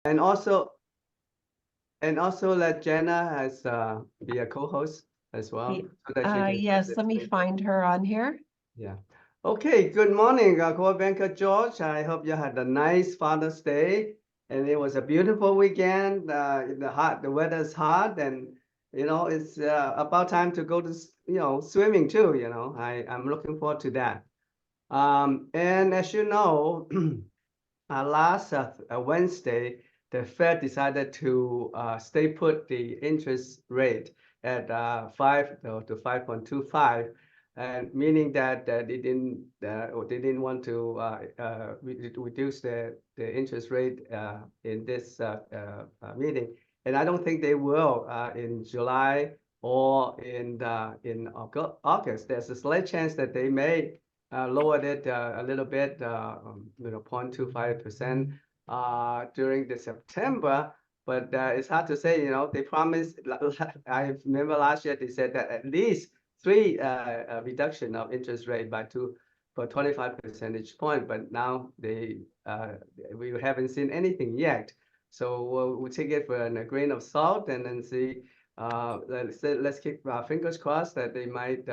And also let Jenna as be a co-host as well. So that she can Yes, let me participate. find her on here. Yeah. Okay, good morning, core banker George. I hope you had a nice Father's Day and it was a beautiful weekend. The weather's hot and it's about time to go to swimming too. I'm looking forward to that. And as you know, last Wednesday, the Fed decided to stay put the interest rate at 5 to 5.25, and meaning that they didn't want to reduce the interest rate in this meeting, and I don't think they will in July or in August. There's a slight chance that they may lowered it a little bit, 0.25% during the September. But it's hard to say, they promised, I remember last year they said that at least 3 reduction of interest rate for 25 percentage point, but now we haven't seen anything yet. So we'll take it for a grain of salt and then see. Let's keep our fingers crossed that they might,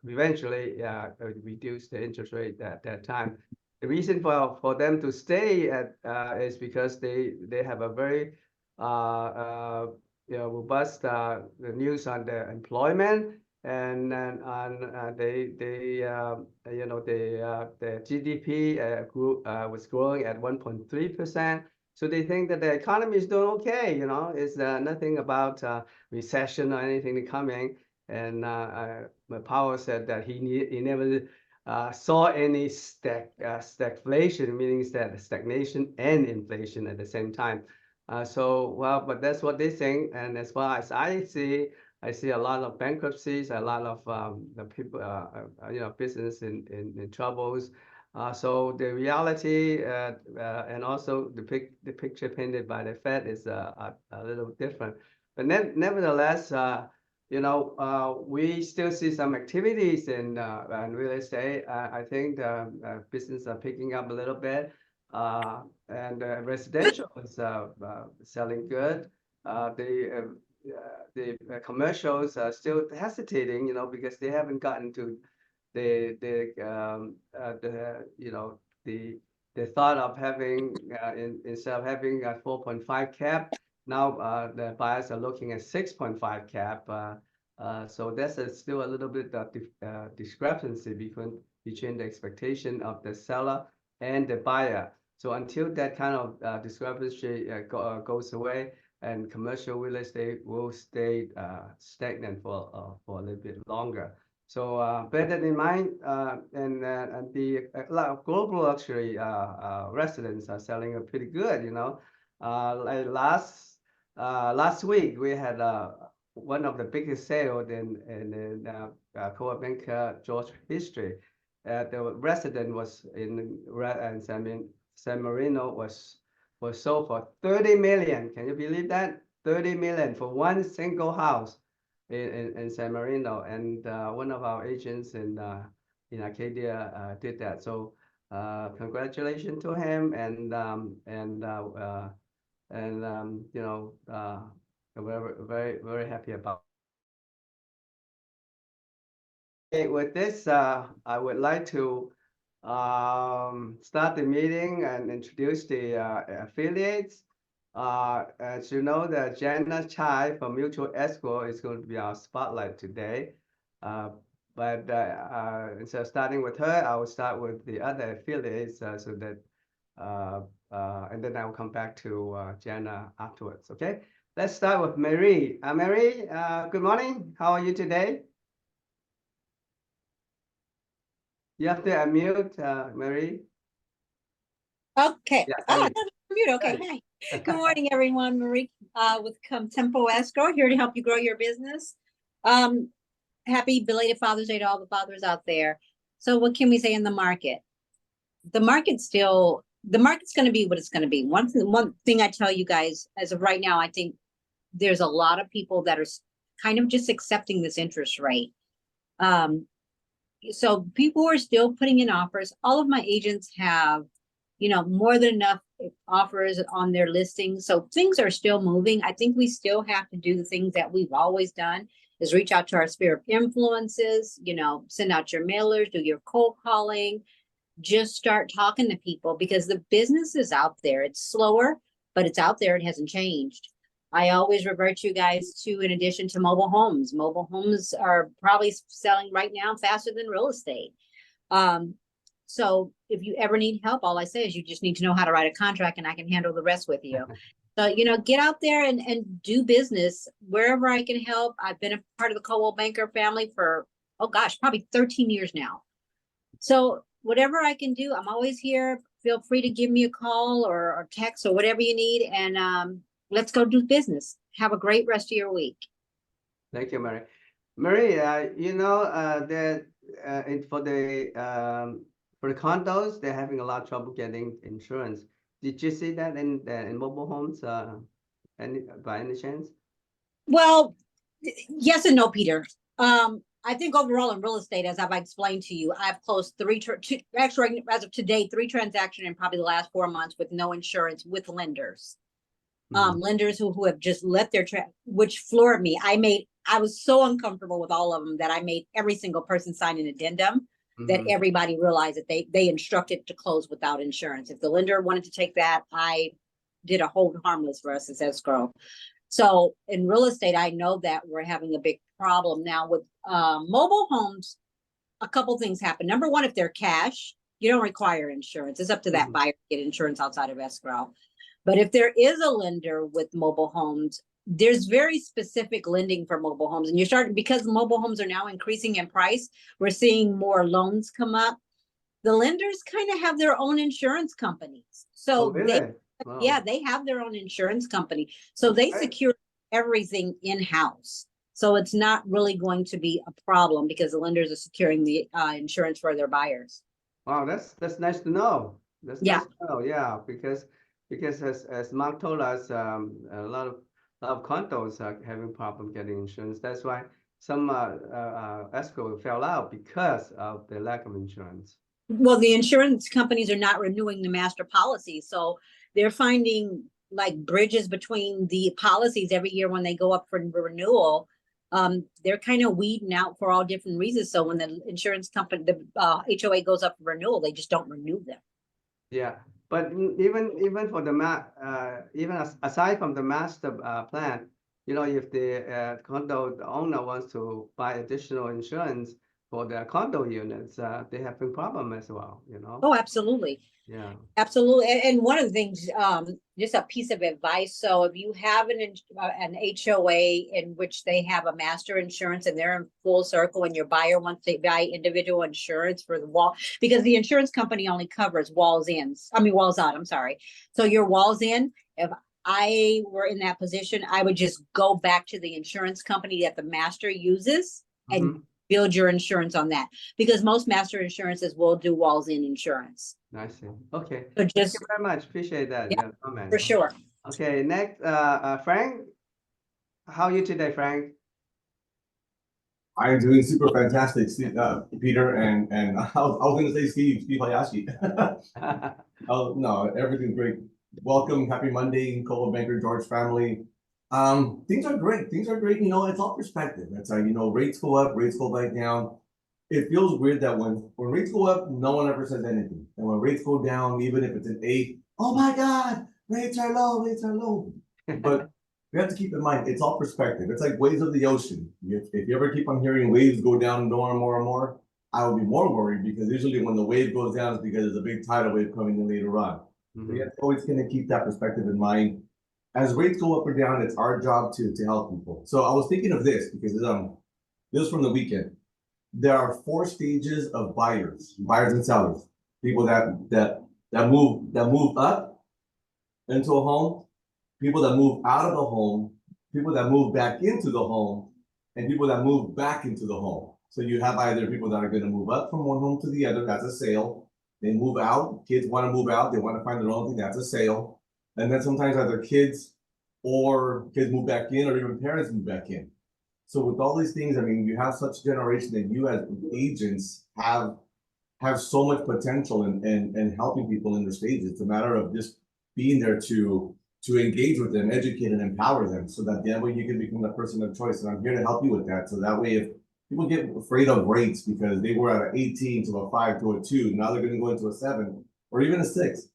eventually reduce the interest rate at that time. The reason for them to stay at is because they have a very robust news on the employment, and the GDP was growing at 1.3%. So they think that the economy is doing okay. It's nothing about recession or anything coming. And Powell said that he never saw any stagflation, meaning that stagnation and inflation at the same time. But that's what they think. And as far as I see a lot of bankruptcies, a lot of the people, business in troubles. So the reality and also the picture painted by the Fed is a little different. But nevertheless, we still see some activities in real estate. I think the business are picking up a little bit, and residential is selling good. The commercials are still hesitating, because they haven't gotten to the thought of having instead of having a 4.5 cap, now the buyers are looking at 6.5 cap. So that's still a little bit of discrepancy between the expectation of the seller and the buyer. So until that kind of discrepancy goes away, and commercial real estate will stay stagnant for a little bit longer. So bear that in mind, and the global luxury residents are selling pretty good. Like last week we had one of the biggest sales in Coa Banca George history. The resident was in San Marino was sold for 30 million. Can you believe that? 30 million for one single house in San Marino, and one of our agents in Arcadia did that. So congratulations to him, and we're very, very happy about it. With this, I would like to start the meeting and introduce the affiliates. As you know, that Jenna Chai from Mutual Escrow is going to be our spotlight today. But instead of starting with her, I will start with the other affiliates so that, and then I will come back to Jenna afterwards. Okay, let's start with Marie. Marie, good morning. How are you today? You have to unmute, Marie. Okay. Yeah, Oh, mute. Okay. Hi. Good morning, everyone. Marie with Tempo Escrow, here to help you grow your business. Happy belated Father's Day to all the fathers out there. So what can we say in the market? The market's going to be what it's going to be. One thing I tell you guys, as of right now, I think there's a lot of people that are kind of just accepting this interest rate. So people are still putting in offers. All of my agents have, more than enough offers on their listings. So things are still moving. I think we still have to do the things that we've always done, is reach out to our sphere of influences, send out your mailers, do your cold calling, just start talking to people, because the business is out there. It's slower, but it's out there. It hasn't changed. I always revert you guys to, in addition to mobile homes are probably selling right now faster than real estate. So if you ever need help, all I say is you just need to know how to write a contract, and I can handle the rest with you. So, get out there and do business wherever I can help. I've been a part of the Coldwell Banker family for, oh gosh, probably 13 years now. So whatever I can do, I'm always here. Feel free to give me a call or text or whatever you need. And let's go do business. Have a great rest of your week. Thank you, Mary. Mary, that for the condos, they're having a lot of trouble getting insurance. Did you see that in mobile homes, by any chance? Well, yes and no, Peter. I think overall in real estate, as I've explained to you, I've closed actually as of today, 3 transactions in probably the last 4 months with no insurance with lenders. Lenders who have just let their which floored me. I was so uncomfortable with all of them that I made every single person sign an addendum that everybody realized that they instructed to close without insurance. If the lender wanted to take that, I did a hold harmless for us as escrow. So in real estate, I know that we're having a big problem now with mobile homes. A couple things happen. Number one, if they're cash, you don't require insurance. It's up to that buyer to get insurance outside of escrow. But if there is a lender with mobile homes, there's very specific lending for mobile homes. And you're starting, because mobile homes are now increasing in price, we're seeing more loans come up. The lenders kind of have their own insurance companies. So really? Wow. Yeah, they have their own insurance company. So they secure everything in-house. So it's not really going to be a problem because the lenders are securing the insurance for their buyers. Wow, that's nice to know. That's Yeah. nice to know. Yeah, because as Mark told us, a lot of condos are having problem getting insurance. That's why some escrow fell out because of the lack of insurance. Well, the insurance companies are not renewing the master policy, so they're finding like bridges between the policies every year when they go up for renewal. They're kind of weeding out for all different reasons. So when the insurance company, the HOA goes up for renewal, they just don't renew them. Yeah, but even for the aside from the master plan, if the condo owner wants to buy additional insurance for their condo units, they have a problem as well. Oh, absolutely. Yeah. Absolutely. And one of the things, just a piece of advice. So if you have an HOA in which they have a master insurance and they're in full circle and your buyer wants to buy individual insurance for the wall, because the insurance company only covers walls out, I'm sorry. So your walls in, if I were in that position, I would just go back to the insurance company that the master uses and build your insurance on that, because most master insurances will do walls in insurance. I see. Okay. So Thank you very much. Appreciate that. Yeah, comment. For sure. Okay. Next, Frank. How are you today, Frank? I am doing super fantastic, Peter, and I was going to say Steve Hayashi. Oh no, everything's great. Welcome, happy Monday, Coldwell Banker George family. Things are great. Things are great. It's all perspective. That's how rates go up, rates go back down. It feels weird that when rates go up, no one ever says anything, and when rates go down, even if it's an 8, oh my God, rates are low, rates are low. But we have to keep in mind, it's all perspective. It's like waves of the ocean. If you ever keep on hearing waves go down more and more and more, I will be more worried, because usually when the wave goes down, it's because there's a big tidal wave coming in later on. So you have to always kind of keep that perspective in mind. As rates go up or down, it's our job to help people. So I was thinking of this because this is from the weekend. There are 4 stages of buyers and sellers. People that move up into a home, people that move out of the home, people that move back into the home, and people that move back into the home. So you have either people that are going to move up from one home to the other, that's a sale. They move out, kids want to move out, they want to find their own thing, that's a sale. And then sometimes either kids move back in, or even parents move back in. So with all these things, you have such generation that you as agents have have so much potential in helping people in their stages. It's a matter of just being there to engage with them, educate and empower them so that that way you can become the person of choice. And I'm here to help you with that. So that way, if people get afraid of rates because they were at an 18 to a 5 to a 2, now they're going to go into a 7 or even a 6,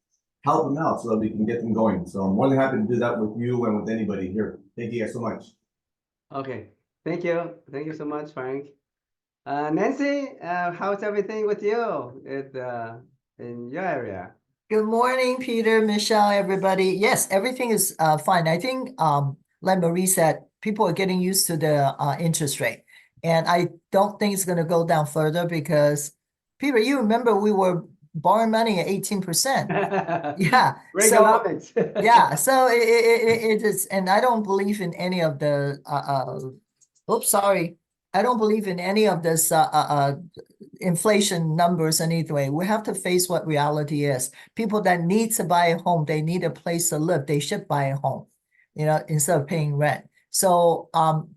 help them out so that we can get them going. So I'm more than happy to do that with you and with anybody here. Thank you guys so much. Okay, thank you. Thank you so much, Frank. Nancy, how's everything with you in your area? Good morning, Peter, Michelle, everybody. Yes, everything is fine. I think, like Marie said, people are getting used to the interest rate. And I don't think it's going to go down further because, Peter, you remember we were borrowing money at 18%. Yeah. Reaganomics. Yeah, so it is, and I don't believe in any of the oops, sorry. I don't believe in any of this inflation numbers anyway. We have to face what reality is. People that need to buy a home, they need a place to live. They should buy a home, instead of paying rent. So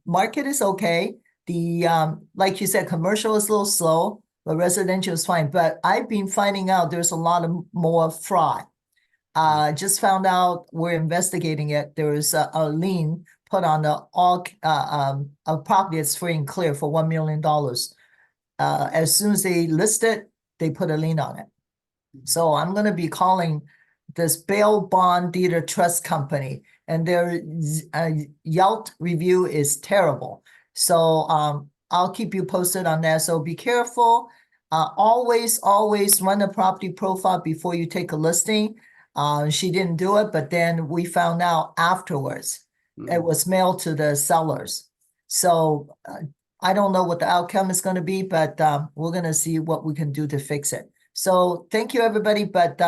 market is okay. The like you said, commercial is a little slow, but residential is fine. But I've been finding out there's a lot of more fraud. Just found out we're investigating it. There is a lien put on the a property that's free and clear for $1 million. As soon as they list it, they put a lien on it. So I'm going to be calling this bail bond deeder trust company, and their Yelp review is terrible. So I'll keep you posted on that. So be careful. Always run a property profile before you take a listing. She didn't do it, but then we found out afterwards it was mailed to the sellers. So I don't know what the outcome is going to be, but we're going to see what we can do to fix it. So thank you, everybody. But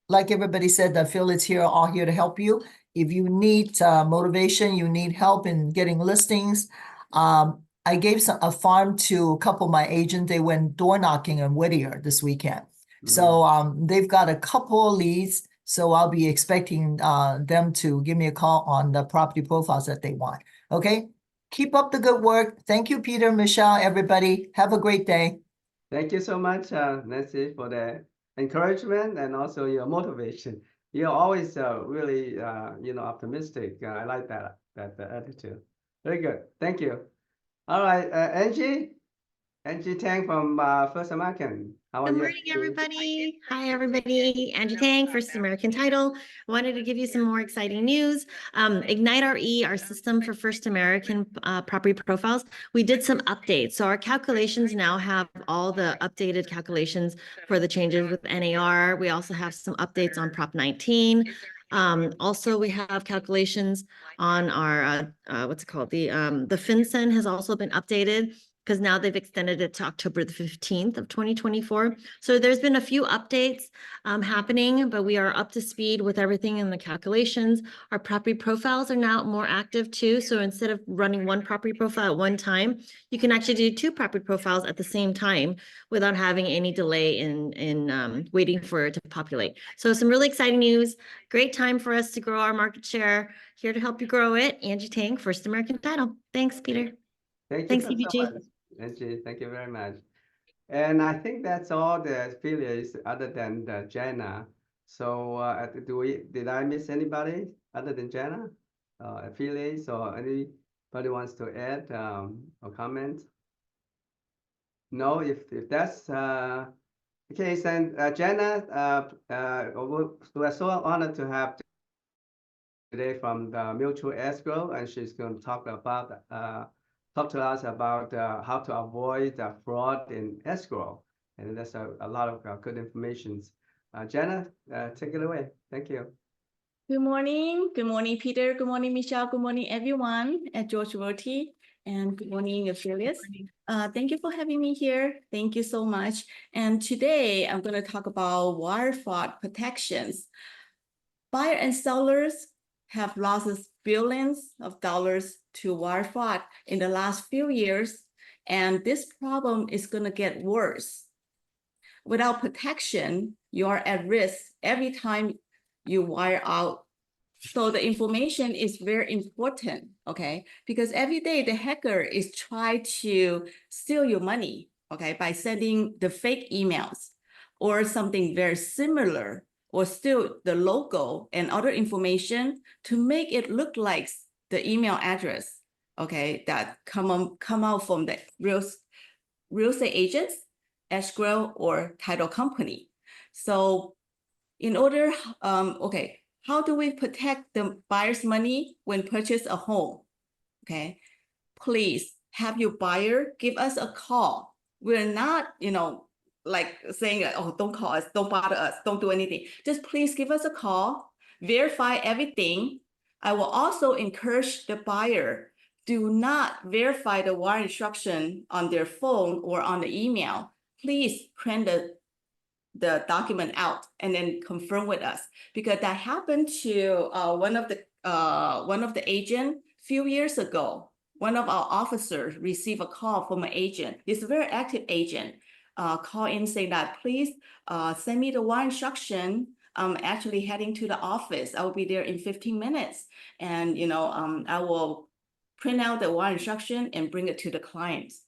like everybody said, the affiliates here are all here to help you. If you need motivation, you need help in getting listings. I gave a farm to a couple of my agents. They went door knocking in Whittier this weekend. So they've got a couple of leads. So I'll be expecting them to give me a call on the property profiles that they want. Okay. Keep up the good work. Thank you, Peter, Michelle, everybody. Have a great day. Thank you so much, Nancy, for the encouragement and also your motivation. You're always really, optimistic. I like that attitude. Very good. Thank you. All right, Angie Tang from First American. How are Good you? morning, everybody. Hi, everybody. Angie Tang, First American Title. Wanted to give you some more exciting news. Ignite RE, our system for First American property profiles, we did some updates. So our calculations now have all the updated calculations for the changes with NAR. We also have some updates on Prop 19. Also, we have calculations on our, what's it called? The FinCEN has also been updated, because now they've extended it to October the 15th of 2024. So there's been a few updates happening, but we are up to speed with everything in the calculations. Our property profiles are now more active too. So instead of running one property profile at one time, you can actually do 2 property profiles at the same time without having any delay in waiting for it to populate. So some really exciting news. Great time for us to grow our market share. Here to help you grow it, Angie Tang, First American Title. Thanks, Peter. Thanks, CBG. so much, Angie. Thank you very much. And I think that's all the affiliates other than Jana. So did I miss anybody other than Jana? Affiliates or anybody wants to add or comment? No, if that's the case, then Jana, we're so honored to have today from the Mutual Escrow, and she's going to talk to us about how to avoid fraud in escrow. And that's a lot of good information. Jenna, take it away. Thank you. Good morning. Good morning, Peter. Good morning, Michelle. Good morning, everyone at George Roti. And good morning, affiliates. Thank you for having me here. Thank you so much. And today I'm going to talk about wire fraud protections. Buyers and sellers have lost billions of dollars to wire fraud in the last few years, and this problem is going to get worse. Without protection, you are at risk every time you wire out. So the information is very important, okay? Because every day the hacker is trying to steal your money, okay, by sending the fake emails or something very similar, or still the logo and other information to make it look like the email address, okay, that come out from the real estate agents, escrow, or title company. So in order, okay, how do we protect the buyer's money when purchase a home? Okay, please have your buyer give us a call. We're not, like saying, oh, don't call us, don't bother us, don't do anything. Just please give us a call, verify everything. I will also encourage the buyer, do not verify the wire instruction on their phone or on the email. Please print the document out and then confirm with us, because that happened to one of the agent few years ago. One of our officers received a call from an agent. He's a very active agent. Call in saying that, please send me the wire instruction. I'm actually heading to the office. I will be there in 15 minutes. And I will print out the wire instruction and bring it to the clients.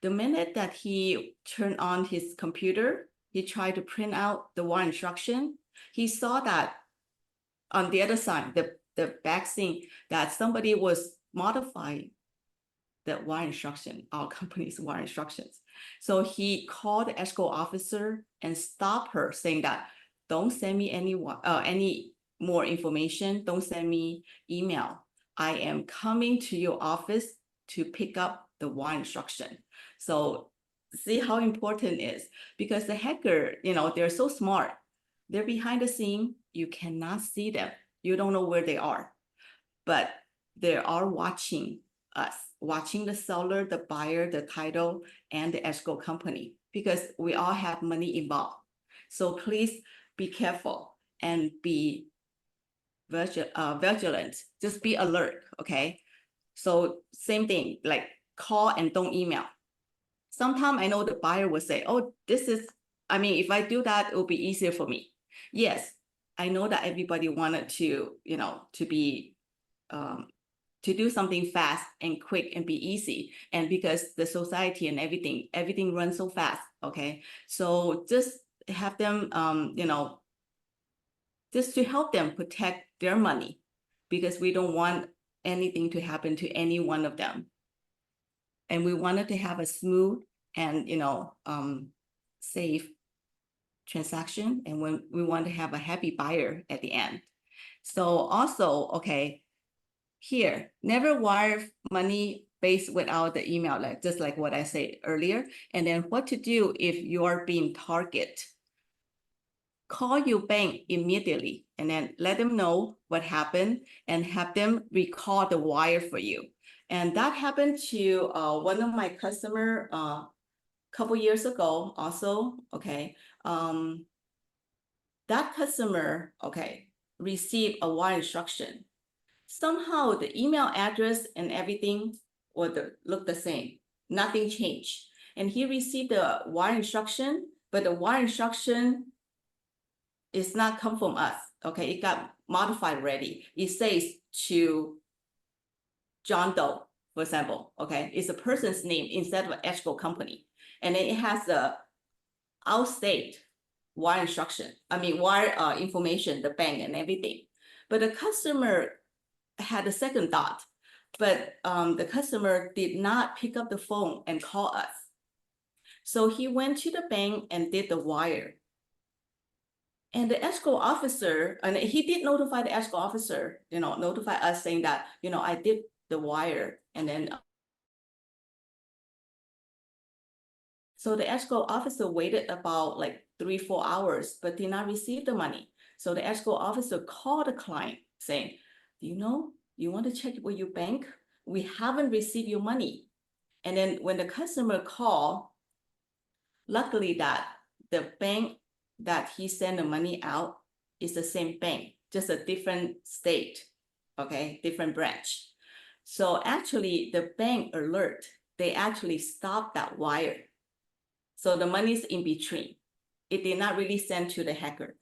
The minute that he turned on his computer, he tried to print out the wire instruction. He saw that on the other side, the back scene, that somebody was modifying the wire instruction, our company's wire instructions. So he called the escrow officer and stopped her, saying that, don't send me any more information. Don't send me email. I am coming to your office to pick up the wire instruction. So see how important it is, because the hacker, they're so smart. They're behind the scene. You cannot see them. You don't know where they are, but they are watching us, watching the seller, the buyer, the title, and the escrow company, because we all have money involved. So please be careful and be vigilant. Just be alert, okay? So same thing, like call and don't email. Sometimes I know the buyer will say, oh, if I do that, it will be easier for me. Yes, I know that everybody wanted to, to do something fast and quick and be easy. And because the society and everything runs so fast, okay? So just have them, just to help them protect their money, because we don't want anything to happen to any one of them. And we wanted to have a smooth and, safe transaction. And when we want to have a happy buyer at the end. So also, okay, here, never wire money based without the email, just like what I said earlier. And then what to do if you're being targeted. Call your bank immediately and then let them know what happened and have them recall the wire for you. And that happened to one of my customer couple years ago also, okay. That customer, okay, received a wire instruction. Somehow the email address and everything look the same. Nothing changed. And he received the wire instruction, but the wire instruction is not come from us, okay? It got modified already. It says to John Doe, for example, okay? It's a person's name instead of an escrow company. And then it has the outstate wire instruction, wire information, the bank and everything. But the customer had a second thought, but the customer did not pick up the phone and call us. So he went to the bank and did the wire. And the escrow officer, and he did notify the escrow officer, notify us saying that, I did the wire. And then, so the escrow officer waited about like 3-4 hours, but did not receive the money. So the escrow officer called the client saying, you want to check with your bank? We haven't received your money. And then when the customer called, luckily that the bank that he sent the money out is the same bank, just a different state, okay, different branch. So actually the bank alert, they actually stopped that wire. So the money's in between. It did not really send to the hacker.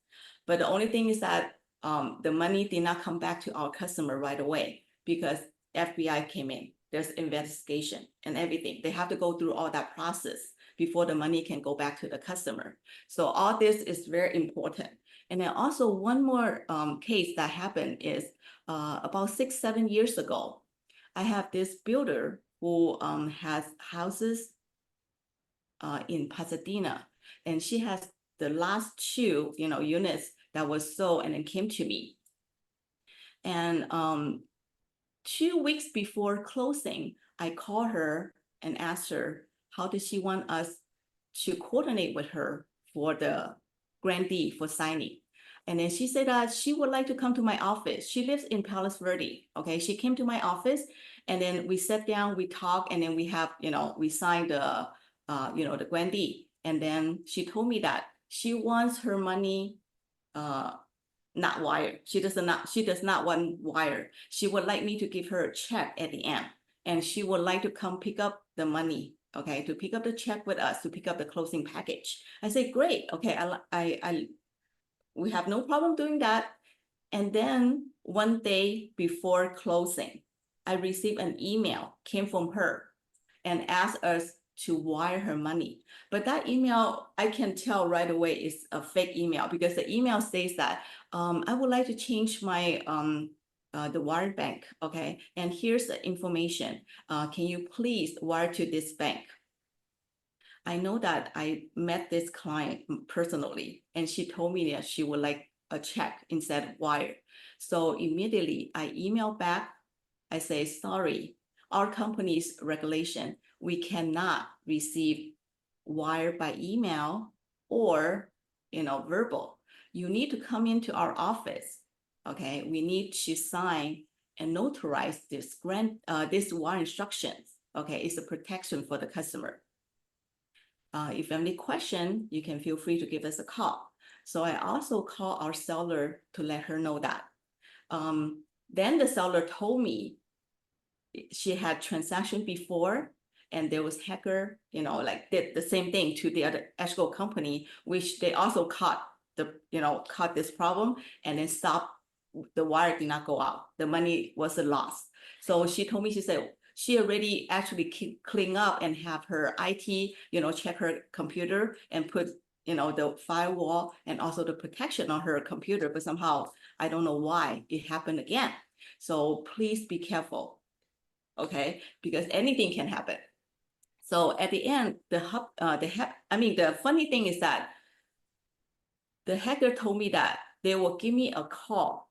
But the only thing is that the money did not come back to our customer right away because FBI came in. there's investigation and everything. They have to go through all that process before the money can go back to the customer. So all this is very important. And then also one more case that happened is about 6-7 years ago, I have this builder who has houses in Pasadena, and she has the last 2, units that was sold and then came to me. And 2 weeks before closing, I called her and asked her, how does she want us to coordinate with her for the grantee for signing? And then she said that she would like to come to my office. She lives in Palos Verde. Okay, she came to my office, and then we sat down, we talked, and then we have, we signed the, the grantee. And then she told me that she wants her money, not wire. She does not want wire. She would like me to give her a check at the end, and she would like to come pick up the money. Okay, to pick up the check with us, to pick up the closing package. I say, great. Okay, we have no problem doing that. And then one day before closing, I received an email came from her and asked us to wire her money. But that email, I can tell right away is a fake email, because the email says that I would like to change my the wire bank, okay? And here's the information. Can you please wire to this bank? I know that I met this client personally, and she told me that she would like a check instead of wire. So immediately I emailed back. I say, sorry, our company's regulation, we cannot receive wire by email or, verbal. You need to come into our office. Okay, we need to sign and notarize this this wire instructions. Okay, it's a protection for the customer. If you have any question, you can feel free to give us a call. So I also call our seller to let her know that. Then the seller told me she had transaction before, and there was hacker, did the same thing to the other escrow company, which they also caught this problem, and then stopped. The wire did not go out. The money was a loss. So she told me, she said, she already actually clean up and have her IT, check her computer and put, the firewall and also the protection on her computer, but somehow I don't know why it happened again. So please be careful, okay? Because anything can happen. So at the end, the funny thing is that the hacker told me that they will give me a call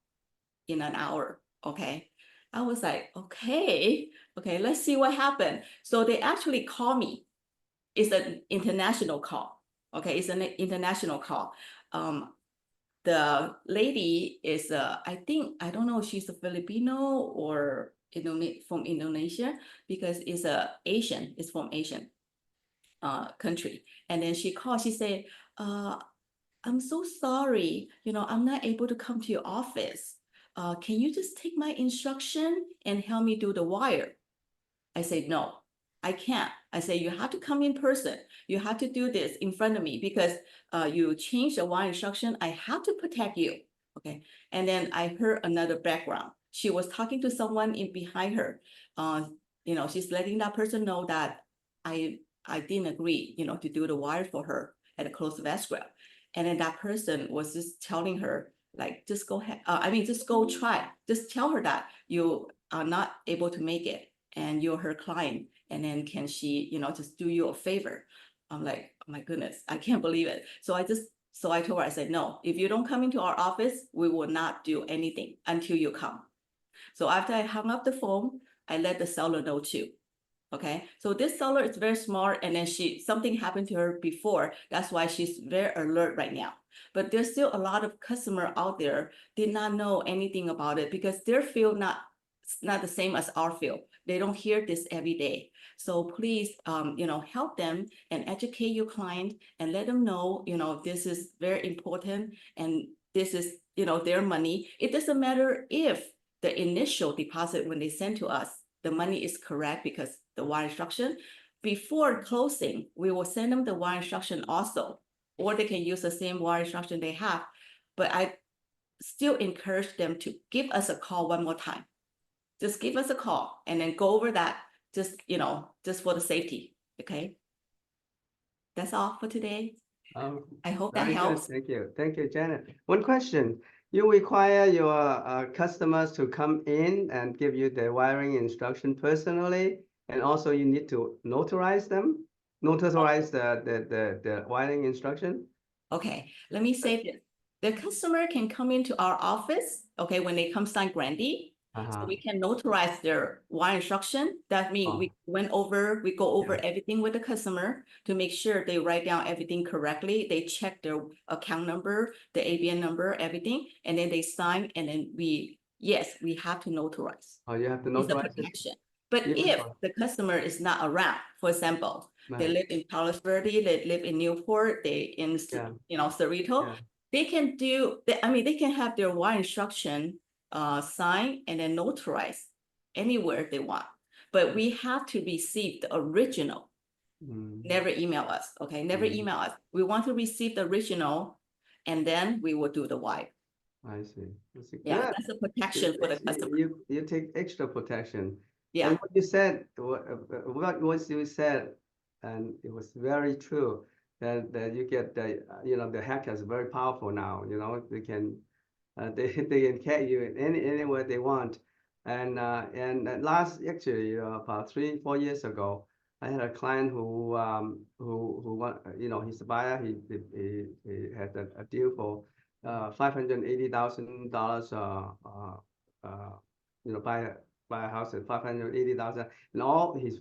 in an hour, okay? I was like, okay, let's see what happened. So they actually call me. It's an international call, okay? It's an international call. The lady is, I don't know if she's a Filipino or from Indonesia, because it's Asian, it's from Asian country. And then she called, she said, I'm so sorry, I'm not able to come to your office. Can you just take my instruction and help me do the wire? I said, no, I can't. I say, you have to come in person. You have to do this in front of me, because you change the wire instruction. I have to protect you, okay? And then I heard another background. She was talking to someone in behind her. She's letting that person know that I didn't agree, to do the wire for her at a close of escrow. And then that person was just telling her, like, just go ahead. Just go try. Just tell her that you are not able to make it and you're her client. And then can she, just do you a favor? I'm like, oh my goodness, I can't believe it. So I told her, I said, no, if you don't come into our office, we will not do anything until you come. So after I hung up the phone, I let the seller know too. Okay, so this seller is very smart, and then something happened to her before. That's why she's very alert right now. But there's still a lot of customer out there did not know anything about it, because their field not the same as our field. They don't hear this every day. So please, help them and educate your client and let them know, this is very important, and this is, their money. It doesn't matter if the initial deposit when they send to us, the money is correct, because the wire instruction, before closing, we will send them the wire instruction also, or they can use the same wire instruction they have. But I still encourage them to give us a call one more time. Just give us a call and then go over that just, just for the safety, okay? That's all for today. I hope that Very good. helps. Thank you, Janet. One question. You require your customers to come in and give you the wiring instruction personally, and also you need to notarize the wiring instruction? Okay, let me say this. The customer can come into our office, okay, when they come sign grantee. So we can notarize their wire instruction. That means we go over everything with the customer to make sure they write down everything correctly. They check their account number, the ABN number, everything, and then they sign, and then we have to notarize. Oh, you have to It's a notarize it? protection. But Yeah. if the customer is not around, for example, they Right. live in Palos Verde, they live in Newport, they in Cerrito, Yeah. they can they can have their wire instruction signed and then notarized anywhere they want. But we have to receive the original. Never email us, okay? Never email us. We want to receive the original, and then we will do the wire. I see. Yeah, Good. that's a protection for the customer. You take extra protection. Yeah. And what you said, what you said, and it was very true, that you get the hackers very powerful now, they can catch you anywhere they want. And actually about 3-4 years ago, I had a client who want, he's a buyer. He had a deal for $580,000. Buy a house at $580,000, and all his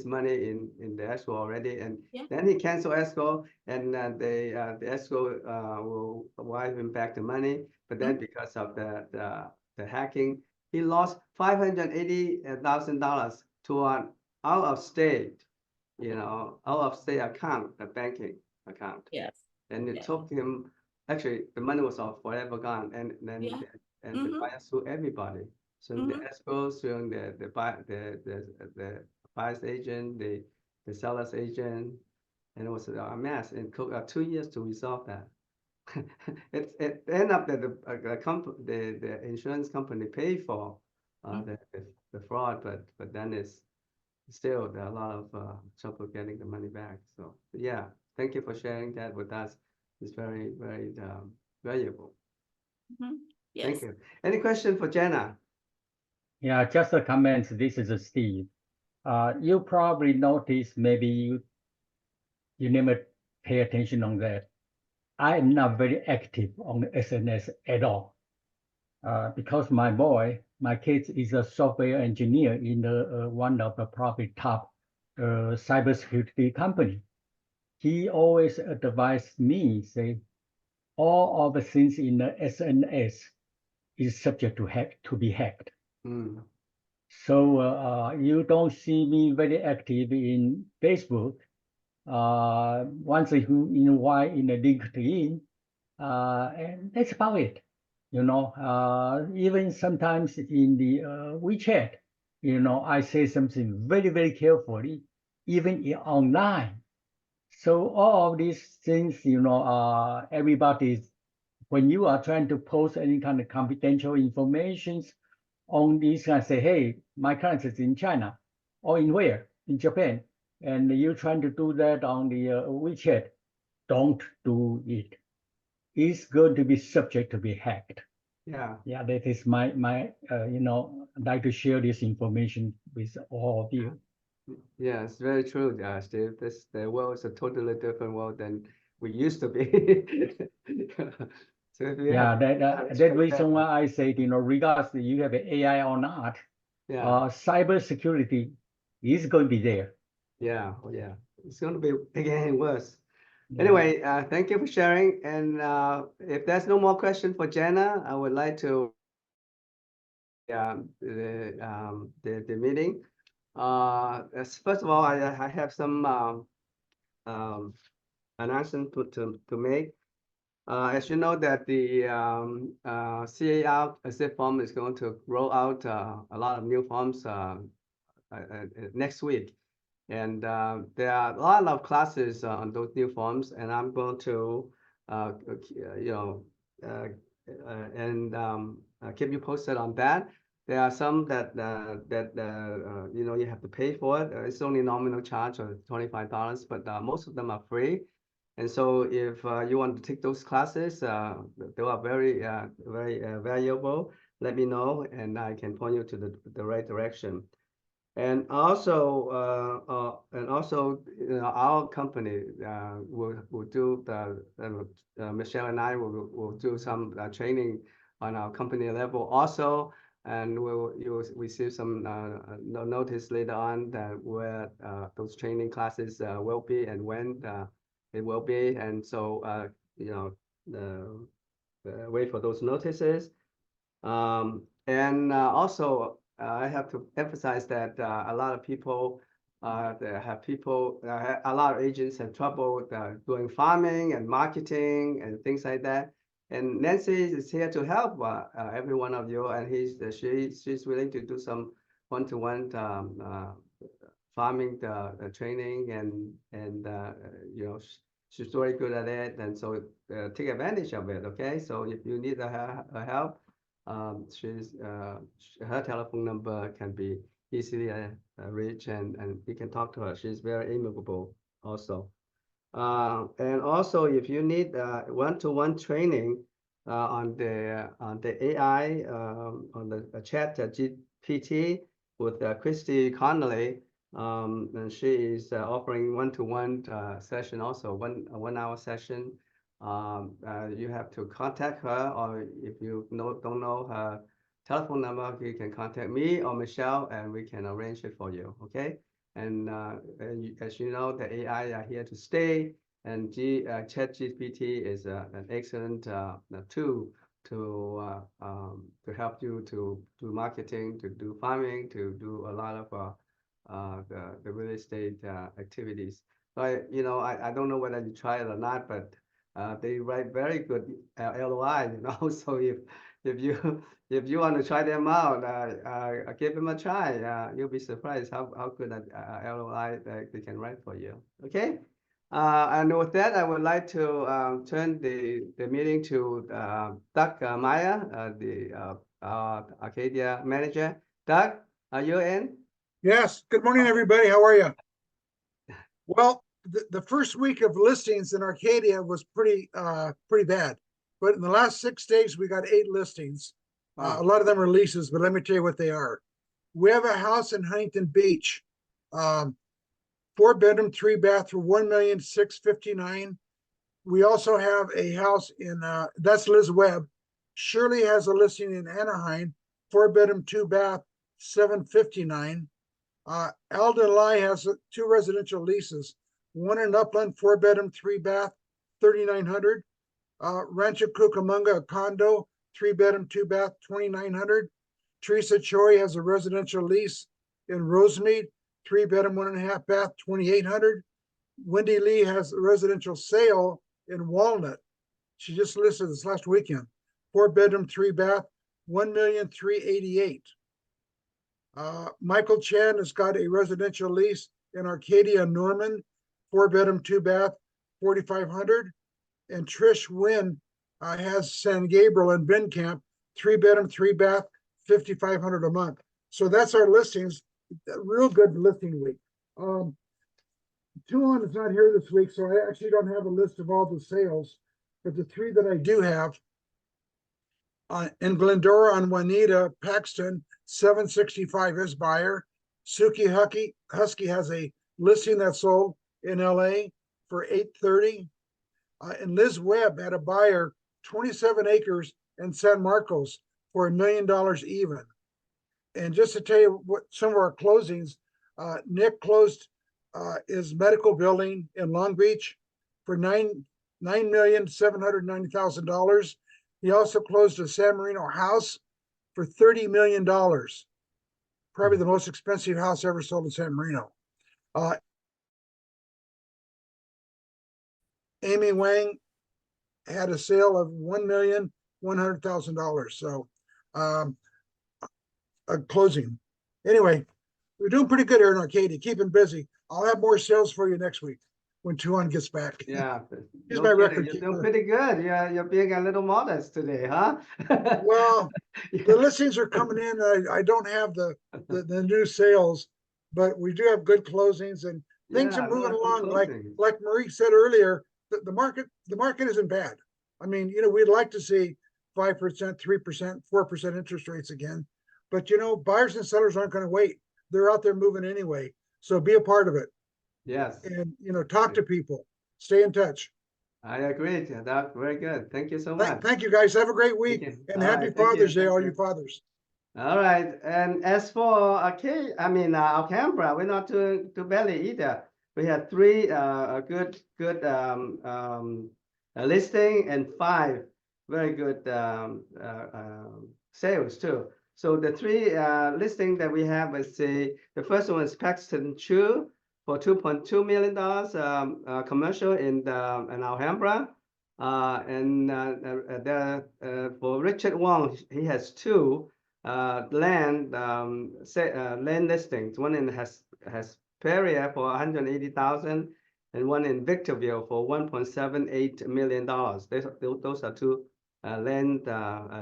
money in the escrow already. And then he canceled escrow, and the escrow will wire him back the money. But then because of the hacking, he lost $580,000 to an out of state account, a banking account. Yes. And it took him, actually, the money was all forever gone. And then the buyer sued everybody. So the escrow, suing the buyer's agent, the seller's agent, and it was a mess. It took 2 years to resolve that. It ended up that the insurance company paid for the fraud, but then it's still there are a lot of trouble getting the money back. So yeah, thank you for sharing that with us. It's very, very valuable. Yes. Thank you. Any question for Jenna? Yeah, just a comment. This is Steve. You probably noticed, maybe you never pay attention on that. I am not very active on SNS at all, because my kid is a software engineer in one of the probably top cybersecurity company. He always advised me, say, all of the things in the SNS is subject to be hacked. So you don't see me very active in Facebook. Once in a while in a LinkedIn, and that's about it. Even sometimes in the WeChat, I say something very, very carefully, even online. So all of these things, everybody's, when you are trying to post any kind of confidential information on this, I say, hey, my client is in China, or in where? In Japan. And you're trying to do that on the WeChat. Don't do it. It's going to be subject to be hacked. Yeah. Yeah, that is my I'd like to share this information with all of you. Yeah, it's very true, Steve. The world is a totally different world than we used to be. So if you Yeah, have that reason why I said, regardless if you have AI or not, cybersecurity is going to be there. Yeah, it's going to be getting worse. Yeah. Anyway, thank you for sharing. And if there's no more question for Jenna, I would like to the meeting. First of all, I have some announcement to make. As you know that the CAR zip form is going to roll out a lot of new forms next week. And there are a lot of classes on those new forms, and I'm going to, keep you posted on that. There are some that you know, you have to pay for it. It's only nominal charge of $25, but most of them are free. And so if you want to take those classes, they are very valuable. Let me know, and I can point you to the right direction. And also, you know, our company will do Michelle and I will do some training on our company level also, and you'll receive some notice later on that where those training classes will be and when it will be, and so you know, wait for those notices. And also, I have to emphasize that a lot of people, a lot of agents have trouble doing farming and marketing and things like that. And Nancy is here to help every one of you, and she's willing to do some one-to-one farming training, and you know, she's very good at it, and so take advantage of it. Okay, so if you need her help. Her telephone number can be easily reached, and you can talk to her. She's very amiable also. And also, if you need one-to-one training on the AI, on the chat GPT with Christy Connolly, and she is offering one-to-one session also, a 1 hour session. You have to contact her, or if you don't know her telephone number, you can contact me or Michelle, and we can arrange it for you. Okay. And as you know, the AI are here to stay, and ChatGPT is an excellent tool to help you to do marketing, to do farming, to do a lot of the real estate activities. But you know, I don't know whether you try it or not, but they write very good LOI, you know. So if you want to try them out, give them a try. You'll be surprised how good LOI they can write for you. Okay. And with that, I would like to turn the meeting to Doug Meyer, the Arcadia manager. Doug, are you in? Yes. Good morning, everybody. How are you? Well, the first week of listings in Arcadia was pretty bad, but in the last 6 days we got 8 listings. A lot of them are leases, but let me tell you what they are. We have a house in Huntington Beach, 4-bedroom, 3-bath for $1,659,000. We also have a house in that's Liz Webb. Shirley has a listing in Anaheim, 4-bedroom, 2-bath, $759,000. Alden Lai has 2 residential leases, one in Upland, 4-bedroom, 3-bath, $3,900. Rancho Cucamonga, a condo, 3-bedroom, 2-bath, $2,900. Teresa Choi has a residential lease in Rosemead, 3-bedroom, 1.5-bath, $2,800. Wendy Lee has a residential sale in Walnut. She just listed this last weekend, 4-bedroom, 3-bath, $1,388,000. Michael Chan has got a residential lease in Arcadia Norman, 4-bedroom, 2-bath, $4,500. And Trish Wynn has San Gabriel and Camp, 3-bedroom, 3-bath, $5,500 a month. So that's our listings. A real good listing week. Tuon is not here this week, so I actually don't have a list of all the sales, but the 3 that I do have in Glendora on Juanita, Paxton, 765 is buyer. Suki Husky has a listing that sold in LA for $830. And Liz Webb had a buyer, 27 acres in San Marcos for $1 million even. And just to tell you what some of our closings, Nick closed his medical building in Long Beach for $9,790,000. He also closed a San Marino house for $30 million. Probably the most expensive house ever sold in San Marino. Amy Wang had a sale of $1,100,000. So a closing. Anyway, we're doing pretty good here in Arcadia, keeping busy. I'll have more sales for you next week. when Tuan gets back. Yeah. He's No my kidding, record you're doing keeper. pretty good. You're being a little modest today, huh? Well, Yeah. the listings are coming in. I don't have the new sales, but we do have good closings and things Yeah, are moving no, good along. closings. Like Marie said earlier, the market isn't bad. I mean, we'd like to see 5%, 3%, 4% interest rates again, but buyers and sellers aren't going to wait. They're out there moving anyway. So be a part of it Yes, and talk to people, stay in touch. I agree. That's very good. Thank you so much. Thank you guys. Have a great week you. and All happy right, thank you, Father's Day, thank all you. you fathers. All right, and as for Alhambra, we're not too badly either. We had three good listing and 5 very good sales too. So the 3 listing that we have is the first one is Paxton Chu for $2.2 million commercial in Alhambra. For Richard Wong, he has 2 land listings. One in Hesperia for $180,000 and one in Victorville for $1.78 million. Those are 2 land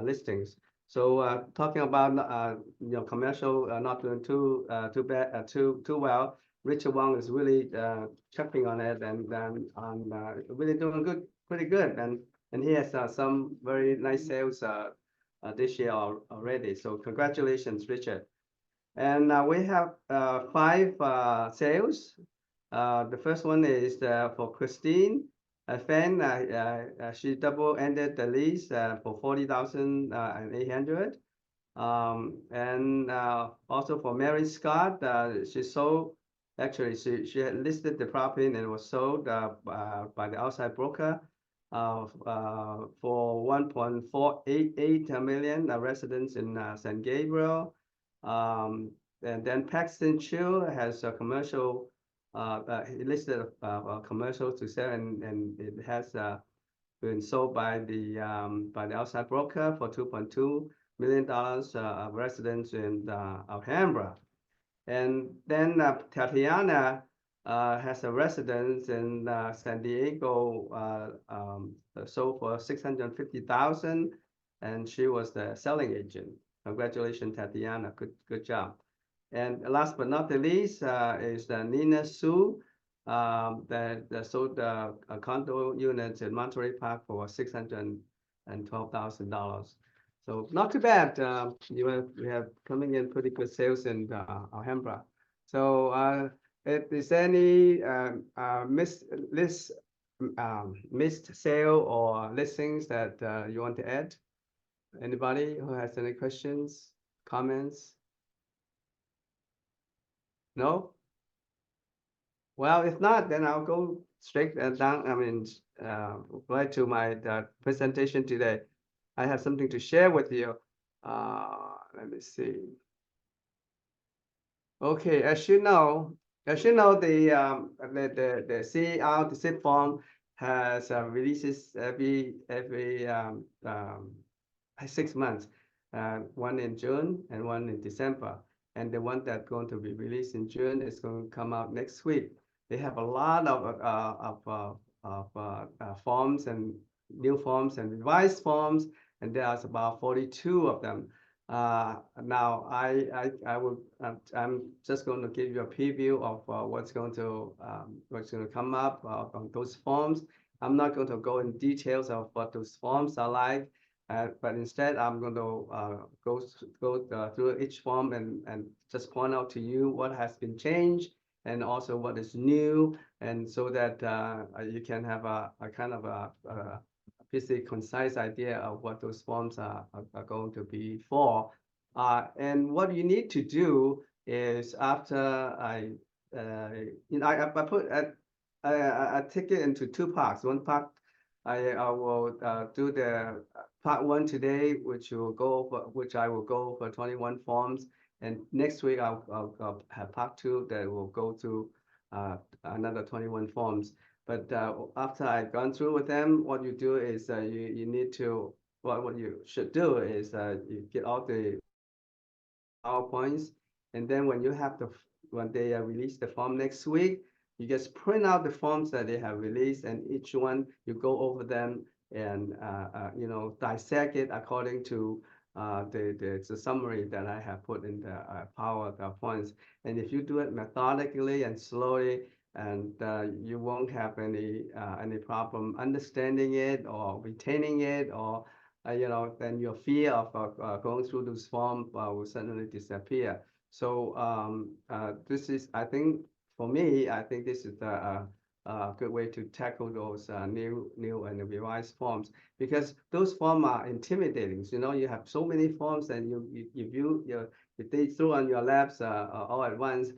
listings. So talking about commercial not doing too bad too well. Richard Wong is really jumping on it and really doing pretty good, and he has some very nice sales this year already. So congratulations, Richard. And we have 5 sales. The first one is for Christine Fan. She double-ended the lease for $40,800. And also for Mary Scott, she sold. Actually, she had listed the property and it was sold by the outside broker for $1.488 million. A residence in San Gabriel. And then Paxton Chu has a commercial. He listed a commercial to sell, and it has been sold by the outside broker for $2.2 million. A residence in Alhambra. And then Tatiana has a residence in San Diego, sold for $650,000, and she was the selling agent. Congratulations, Tatiana. Good job. And last but not the least is Nina Su that sold a condo unit in Monterey Park for $612,000. So not too bad. We have coming in pretty good sales in Alhambra. So is there any missed sale or listings that you want to add? Anybody who has any questions, comments? No? Well, if not, then I'll go straight down. Right to my presentation today. I have something to share with you. Let me see. Okay, as you know, the CR, the SIP form has releases every 6 months. One in June and one in December. And the one that's going to be released in June is going to come out next week. They have a lot of forms and new forms and revised forms, and there's about 42 of them. Now I'm just going to give you a preview of what's going to come up on those forms. I'm not going to go in details of what those forms are like. But instead, I'm going to go through each form and just point out to you what has been changed and also what is new, and so that you can have a kind of a pretty concise idea of what those forms are going to be for. And what you need to do is after I take it into 2 parts. One part I will do the part 1 today, which I will go over 21 forms, and next week I'll have part 2 that will go through another 21 forms. But after I've gone through with them, what you do is you need to what you should do is you get all the PowerPoints, and then when they release the form next week, you just print out the forms that they have released, and each one you go over them and you know, dissect it according to the summary that I have put in the PowerPoints. And if you do it methodically and slowly, and you won't have any problem understanding it or retaining it, or you know, then your fear of going through those forms will suddenly disappear. So this is, I think, for me, I think this is a good way to tackle those new and revised forms, because those forms are intimidating. So, you know, you have so many forms, and if they throw on your laps all at once,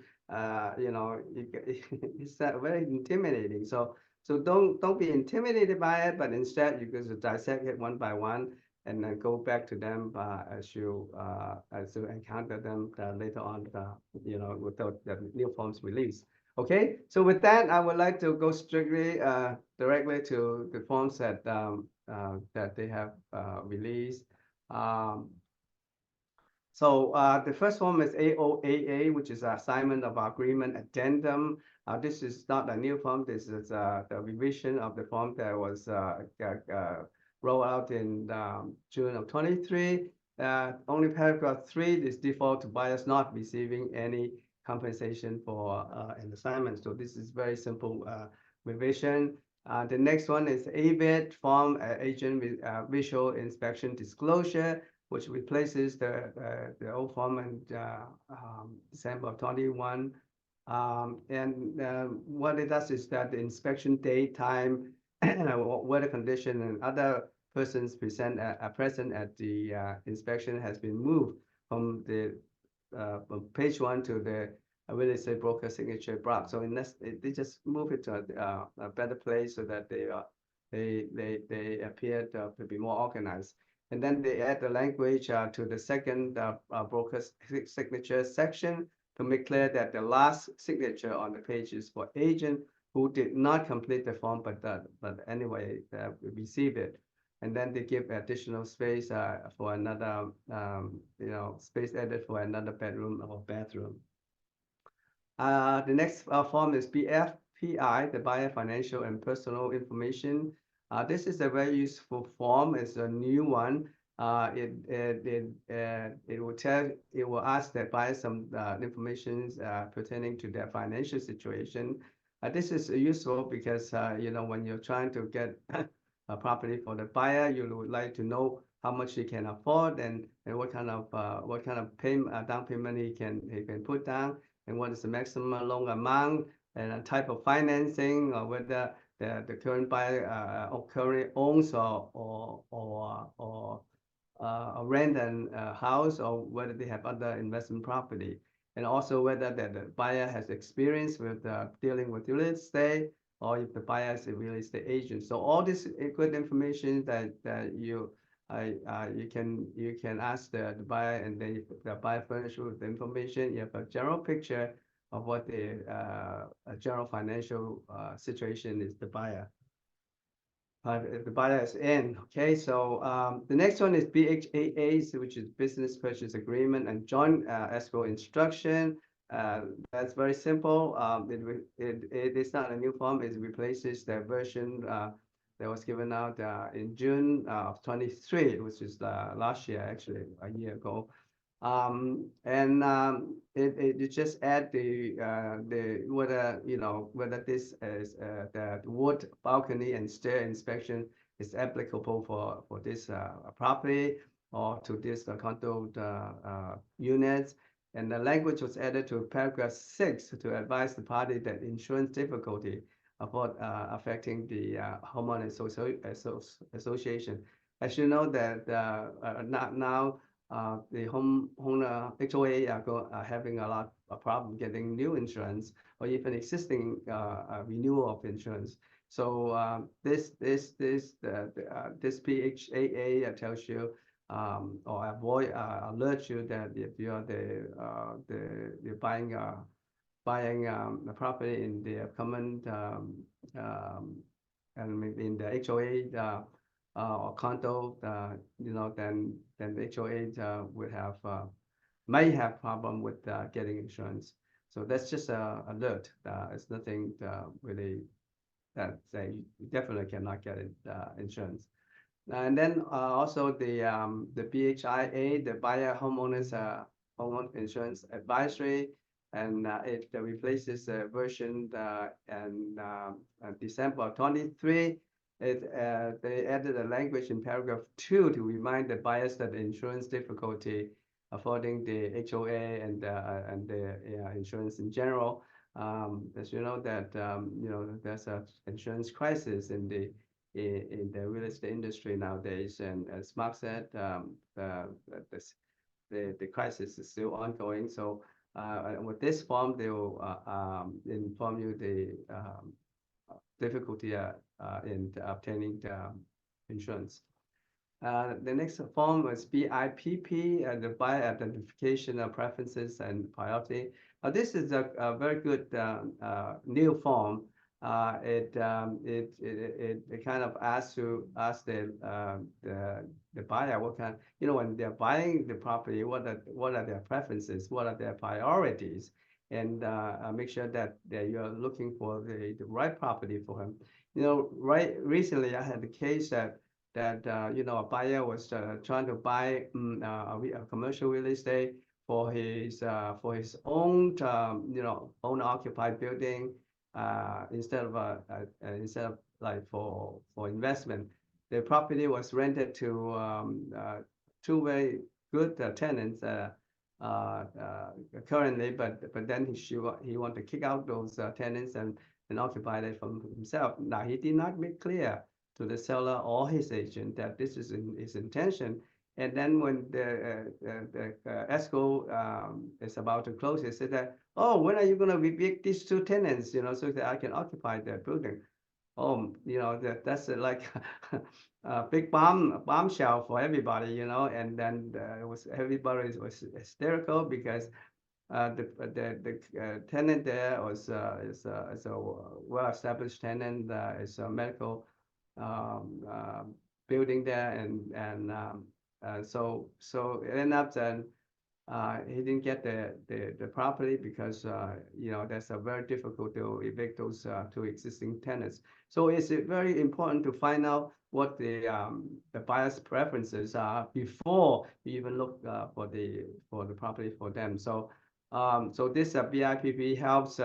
you know, it's very intimidating. So don't be intimidated by it, but instead you just dissect it one by one, and then go back to them as you encounter them later on, you know, with the new forms release. Okay, so with that, I would like to go strictly directly to the forms that that they have released. So the first form is AOAA, which is Assignment of Agreement Addendum. This is not a new form. This is the revision of the form that was rolled out in June of 23. Only paragraph 3 is default to buyers not receiving any compensation for an assignment. So this is very simple revision. The next one is AVID form, agent with visual inspection disclosure, which replaces the old form in December of 21. What it does is that the inspection date, time, weather condition, and other persons present at the inspection has been moved from the from page 1 to the real estate broker signature block. So in this, they just move it to a better place so that they appear to be more organized. And then they add the language to the second broker's signature section to make clear that the last signature on the page is for agent who did not complete the form, but anyway receive it. And then they give additional space for another, you know, space added for another bedroom or bathroom. The next form is BFPI, the Buyer Financial and Personal Information. This is a very useful form. It's a new one. It will ask the buyer some information pertaining to their financial situation. This is useful because you know, when you're trying to get a property for the buyer, you would like to know how much he can afford, and what kind of down payment he can put down, and what is the maximum loan amount, and a type of financing, or whether the current buyer currently owns or rent a house, or whether they have other investment property, and also whether the buyer has experience with dealing with real estate, or if the buyer is a real estate agent. So all this good information that you can ask the buyer, and then if the buyer furnished with the information, you have a general picture of what the general financial situation is the buyer is in. Okay, so the next one is BHAA, which is Business Purchase Agreement and Joint Escrow Instruction. That's very simple. It is not a new form. It replaces the version that was given out in June of 23, which is last year, actually a year ago. It just add the whether, you know, whether this is the wood balcony and stair inspection is applicable for this property, or to this condo units. And the language was added to paragraph 6 to advise the party that insurance difficulty about affecting the homeowner association. As you know, that now the homeowner HOA are having a lot of problem getting new insurance, or even existing renewal of insurance. So this PHAA tells you or alert you that if you are you're buying a property in the common and in the HOA or condo, you know, then the HOA will have may have problem with getting insurance. So that's just a alert. It's nothing really that say you definitely cannot get it, insurance. And then also the BHIA, the Buyer Homeowners Home Insurance Advisory, and it replaces the version in December 23. They added a language in paragraph 2 to remind the buyers that the insurance difficulty affording the HOA and the insurance in general. As you know that there's a insurance crisis in the real estate industry nowadays, and as Mark said, the crisis is still ongoing. So with this form, they will inform you the difficulty in obtaining the insurance. The next form was BIPP, the Buyer Identification of Preferences and Priority. This is a very good new form. It kind of asks the buyer what kind, when they're buying the property, what are their preferences, what are their priorities, and make sure that you're looking for the right property for him. Right recently I had the case that a buyer was trying to buy a commercial real estate for his own own occupied building, instead of like for investment. The property was rented to two very good tenants currently, but then he want to kick out those tenants and occupy it from himself. Now he did not make clear to the seller or his agent that this is his intention. And then when the escrow is about to close, he said that, oh, when are you going to evict these two tenants, so that I can occupy the building? Oh, that's like a big bombshell for everybody, and then everybody was hysterical because the tenant there is a well-established tenant, is a medical building there, and so it ended up that he didn't get the property because that's a very difficult to evict those two existing tenants. So it's very important to find out what the buyer's preferences are before you even look for the property for them. So this BIPP helps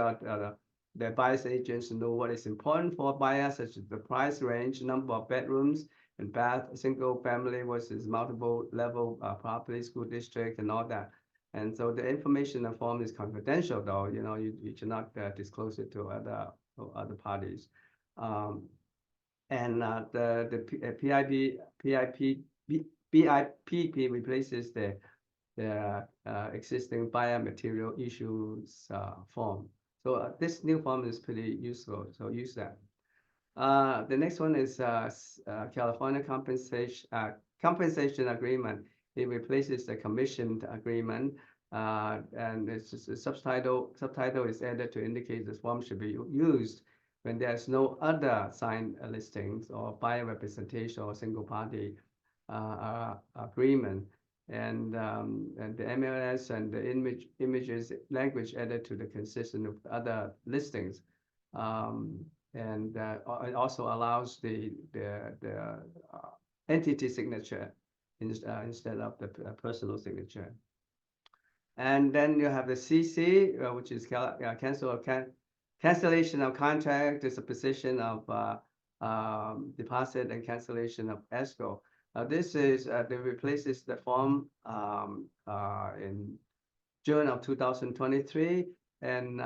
the buyer's agents know what is important for buyers, such as the price range, number of bedrooms and bath, single family versus multiple level property, school district, and all that. And so the information in the form is confidential, though. You should not disclose it to other parties. And the BIPP replaces the existing buyer material issues form. So this new form is pretty useful. So use that. The next one is California compensation agreement. It replaces the commission agreement, and it's just a subtitle is added to indicate this form should be used when there's no other signed listings or buyer representation or single party agreement, and the MLS and the images language added to the consistent with other listings. And it also allows the entity signature instead of the personal signature. And then you have the CC, which is cancellation of contract, disposition of deposit, and cancellation of escrow. This is that replaces the form in June of 2023. And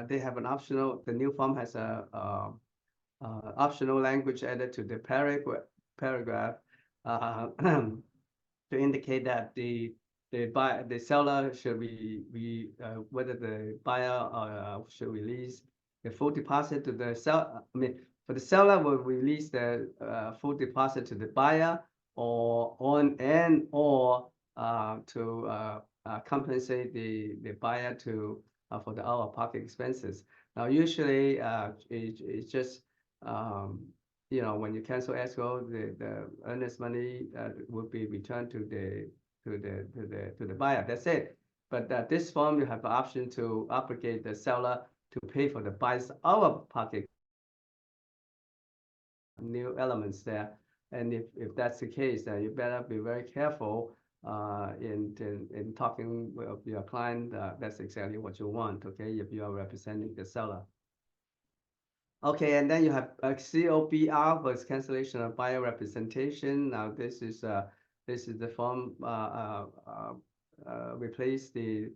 they have an optional. The new form has a optional language added to the paragraph to indicate that the seller should whether the buyer should release the full deposit to the seller. For the seller will release the full deposit to the buyer, or to compensate the buyer for the out-of-pocket expenses. Now, usually it's just when you cancel escrow, the earnest money will be returned to the buyer. That's it. But this form, you have the option to obligate the seller to pay for the buyer's out-of-pocket new elements there. And if that's the case, then you better be very careful in talking with your client. That's exactly what you want, okay, if you are representing the seller. Okay, and then you have COBR for cancellation of buyer representation. Now this is the form replace the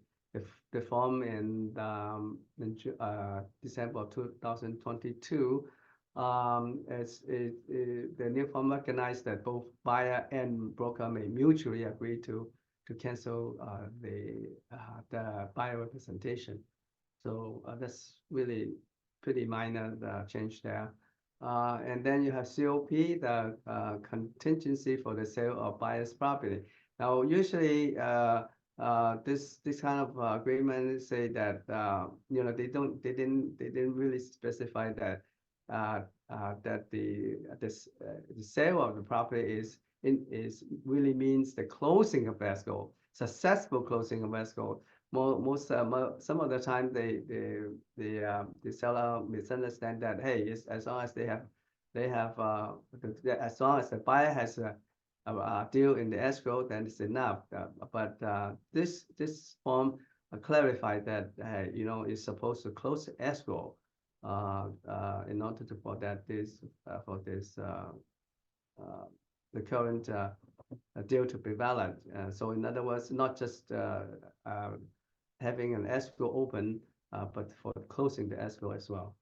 form in December of 2022. The new form recognized that both buyer and broker may mutually agree to cancel the buyer representation. So that's really pretty minor change there. And then you have COP, the contingency for the sale of buyer's property. Now, usually this kind of agreement say that they didn't really specify that that the sale of the property is really means the closing of escrow, successful closing of escrow. Some of the time the seller misunderstand that, hey, it's as long as as long as the buyer has a deal in the escrow, then it's enough. But this form clarified that, hey, it's supposed to close the escrow in order to for the current deal to be valid. So in other words, not just having an escrow open, but for closing the escrow as well.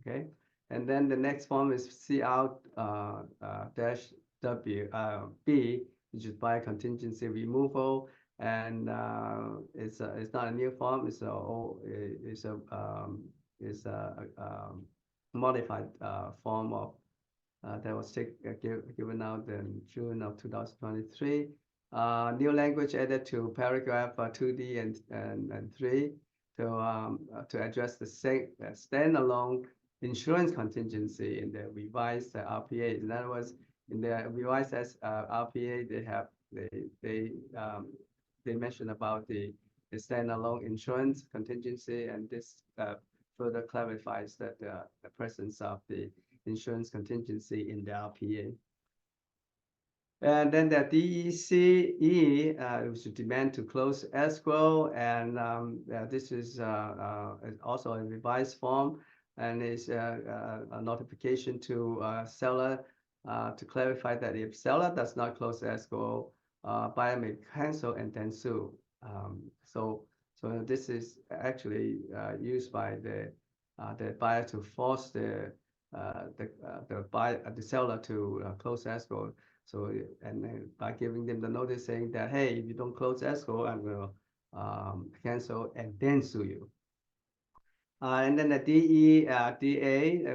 Okay, and then the next form is CR-W-B, which is buyer contingency removal, and it's not a new form. It's a modified form of that was given out in June of 2023. New language added to paragraph 2D and 3 to address the standalone insurance contingency in the revised RPA. In other words, in the revised RPA, they mentioned about the standalone insurance contingency, and this further clarifies that the presence of the insurance contingency in the RPA. And then the DECE, which is demand to close escrow, and this is also a revised form, and is a notification to seller to clarify that if seller does not close escrow, buyer may cancel and then sue. So this is actually used by the buyer to force the seller to close escrow. So, and then by giving them the notice saying that, hey, if you don't close escrow, I will cancel and then sue you. And then the DA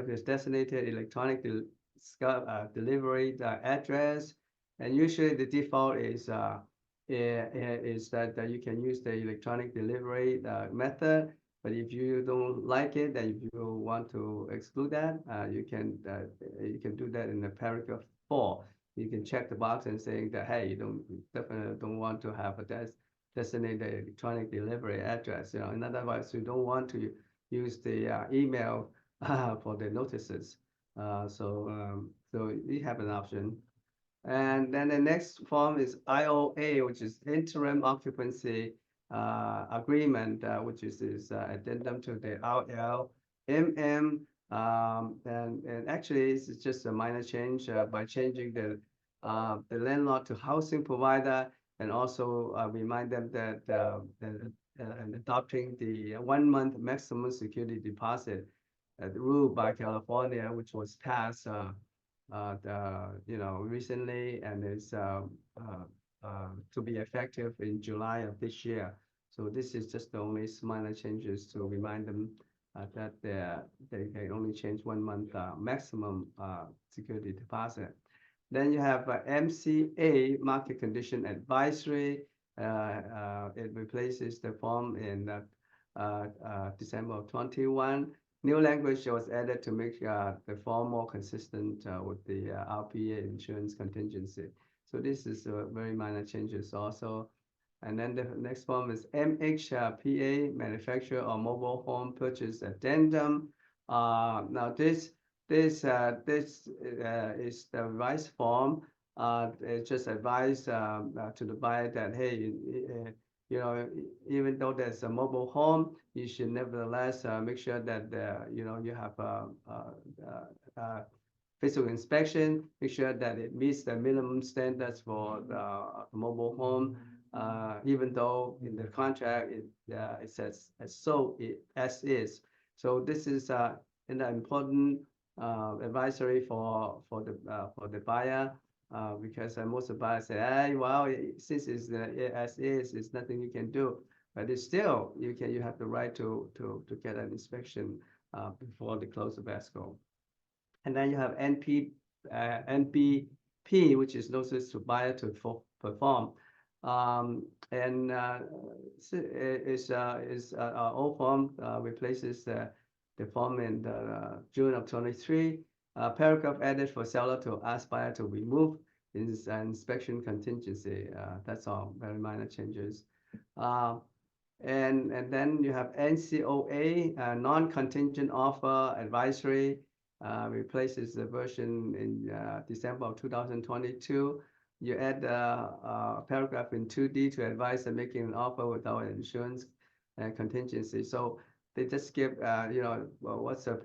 is designated electronic delivery address, and usually the default is that you can use the electronic delivery method. But if you don't like it, then if you want to exclude that, you can do that in the paragraph 4. You can check the box and saying that, hey, you definitely don't want to have a designated electronic delivery address. In other words, you don't want to use the email for the notices. So you have an option. And then the next form is IOA, which is interim occupancy agreement, which is addendum to the RLMM. And actually, it's just a minor change by changing the landlord to housing provider, and also remind them that adopting the 1 month maximum security deposit rule by California, which was passed recently, and is to be effective in July of this year. So this is just the only minor changes to remind them that they can only change 1 month maximum security deposit. Then you have MCA, market condition advisory. It replaces the form in December of 21. New language was added to make the form more consistent with the RPA insurance contingency. So this is very minor changes also. And then the next form is MHPA, manufacturer or mobile home purchase addendum. Now this is the revised form. It just advised to the buyer that, hey, you know, even though there's a mobile home, you should nevertheless make sure that you know, you have physical inspection, make sure that it meets the minimum standards for the mobile home. Even though in the contract it says as is. So this is an important advisory for the buyer, because most of the buyers say, hey, well, since it's as is, it's nothing you can do. But it's still, you have the right to get an inspection before the close of escrow. And then you have NBP, which is notice to buyer to perform. And is old form replaces the form in June of 23. Paragraph added for seller to ask buyer to remove is inspection contingency. That's all, very minor changes. And then you have NCOA, non-contingent offer advisory, replaces the version in December of 2022. You add a paragraph in 2D to advise that making an offer without insurance contingency. So they just give, you know, well, what's the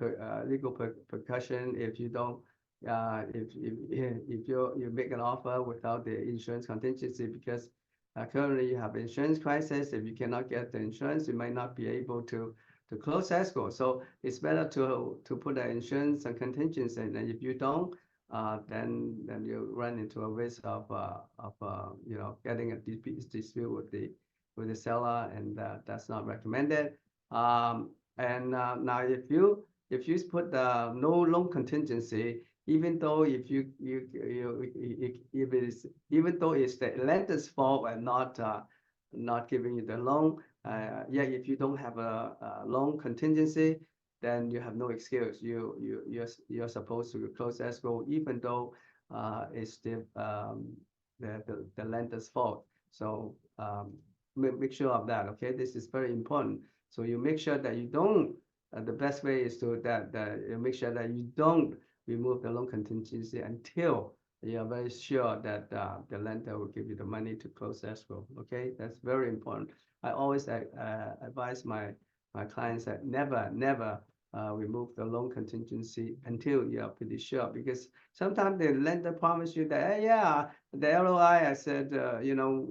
legal repercussion if you don't, if you make an offer without the insurance contingency, because currently you have insurance crisis. If you cannot get the insurance, you might not be able to close escrow. So it's better to put an insurance and contingency, and if you don't, then you run into a risk of you know, getting a dispute with the seller, and that's not recommended. Now if you put the no loan contingency, even though if even though it's the lender's fault and not giving you the loan, if you don't have a loan contingency, then you have no excuse. You're supposed to close escrow even though it's the lender's fault. So make sure of that. Okay, this is very important. So you make sure that you don't. The best way is to you make sure that you don't remove the loan contingency until you are very sure that the lender will give you the money to close escrow. Okay, that's very important. I always advise my clients that never remove the loan contingency until you are pretty sure, because sometimes the lender promise you that, hey, yeah, the LOI, I said, you know,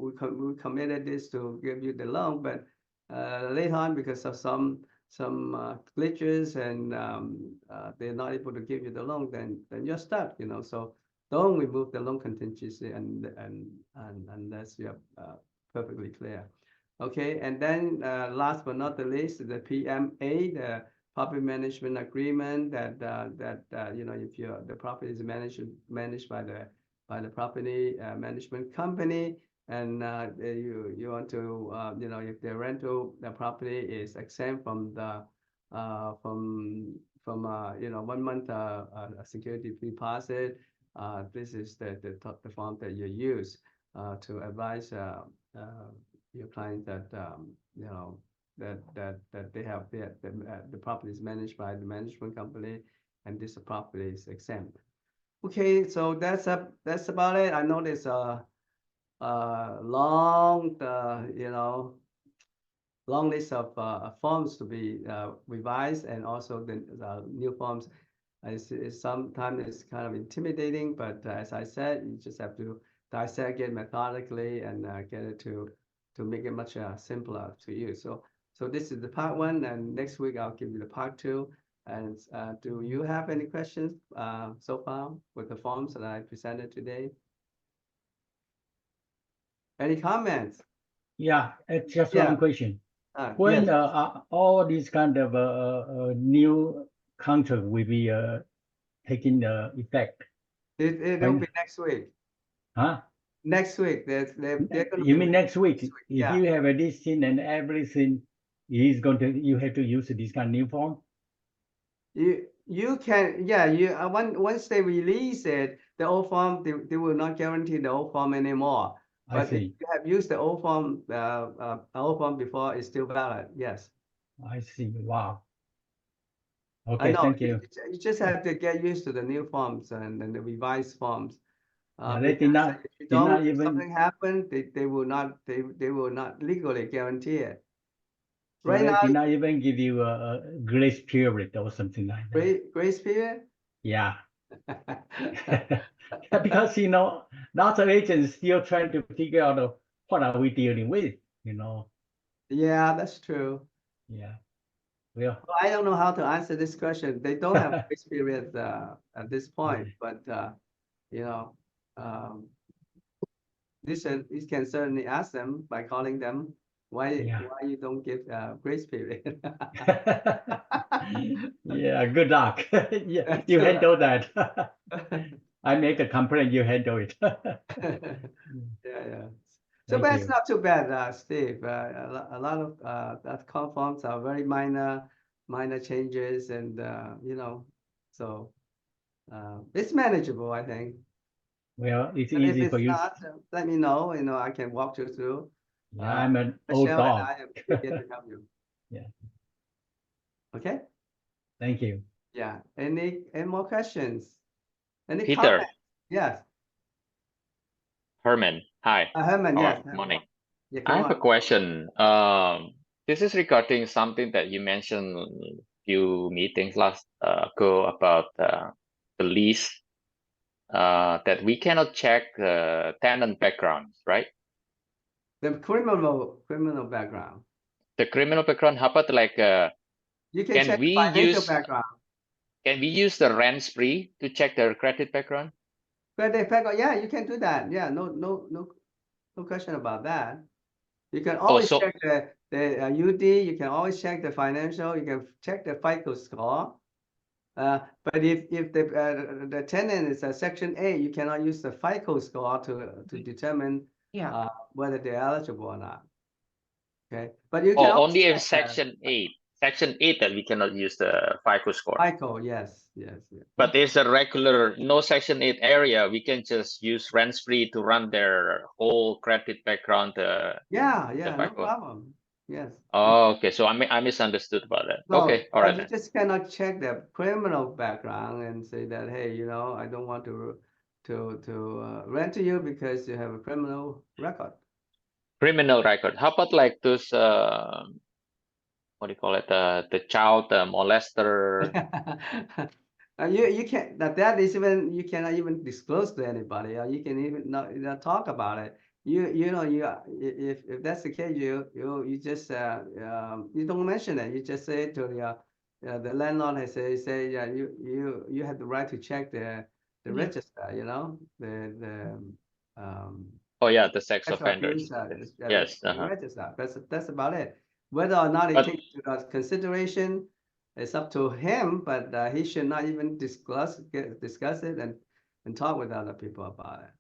we committed this to give you the loan, but later on, because of some glitches and they're not able to give you the loan, then you're stuck, you know. So don't remove the loan contingency and unless you're perfectly clear. Okay, and then last but not the least, the PMA, the property management agreement, that you know, if the property is managed by the property management company, and you want to you know, if the property is exempt from the you know, 1 month security deposit, this is the form that you use to advise your client that you know, that they have the property is managed by the management company, and this property is exempt. Okay, so that's about it. I know there's a long you know, long list of forms to be revised, and also the new forms. Sometimes it's kind of intimidating, but as I said, you just have to dissect it methodically and get it to make it much simpler to you. So this is the part 1, and next week I'll give you the part 2. And do you have any questions so far with the forms that I presented today? Any comments? Yeah, it's just Yeah. one question. Yes. When all these kind of new contract will be taking effect? It'll be next week. Huh? Next week. They're gonna You be mean next week? If yeah. you have a listing and everything, you have to use this kind of new form? You can, yeah, once they release it, the old form, they will not guarantee the old form anymore. I But if see. you have used the old form before, it's still valid. Yes. I see. Wow. I Okay, know. thank you. You just have to get used to the new forms and the revised forms. Yeah, they did Because not if you did not don't, if even something happen, they will not legally guarantee it. so Right they now, did not even give you a grace period or something like that. grace period. Yeah. Because lots of agents still trying to figure out what are we dealing with, Yeah, that's true. Yeah. Well, Well, I don't know how to answer this question. They don't have grace period at this point, but you know, um, you can certainly ask them by calling them why Yeah. you don't give grace period. Yeah, good luck. Yeah, you handle that. I make a complaint, you handle it. Yeah. So, Thank but it's you. not too bad, Steve. A lot of that call forms are very minor changes, and so it's manageable, I think. Well, it's And if easy for it's you. not, let me know. I can walk you through. Yeah, I'm an old Michelle and dog. I am here to help you. Yeah. Okay. Thank you. Yeah. Any more questions? Any Peter, comments? Yes. Herman, hi. Herman, Hello, yes. morning. Yeah, I come have a on. question. This is regarding something that you mentioned a few meetings last ago about the lease that we cannot check tenant backgrounds, right? The criminal background. The criminal background. How about like You can can check we financial use background. the rent spree to check their credit background? Credit background, yeah, you can do that. Yeah, no question about that. You can Oh, always so check the UD. You can always check the financial. You can check the FICO score. But if the tenant is a Section 8, you cannot use the FICO score to determine whether they're eligible or not. Okay, but you can always only if check Section 8 that we cannot use the FICO score. FICO, yes. But there's a regular no Section 8 area. We can just use rent spree to run their whole credit background. Yeah, no FICO. problem. Yes. Oh, okay. So I misunderstood about that. No, Okay, all right you then. just cannot check the criminal background and say that, hey, I don't want to rent to you because you have a criminal record. Criminal record. How about like those what do you call it? The child molester. You can that is even you cannot even disclose to anybody. You can even not talk about it. If that's the case, you just you don't mention it. You just say to the landlord has say yeah you have the right to check the register. The Oh yeah, the sex sexual offenders. abuse Yes. register. That's about it. Whether or not it But takes into consideration, it's up to him. But he should not even discuss it and talk with other people about it.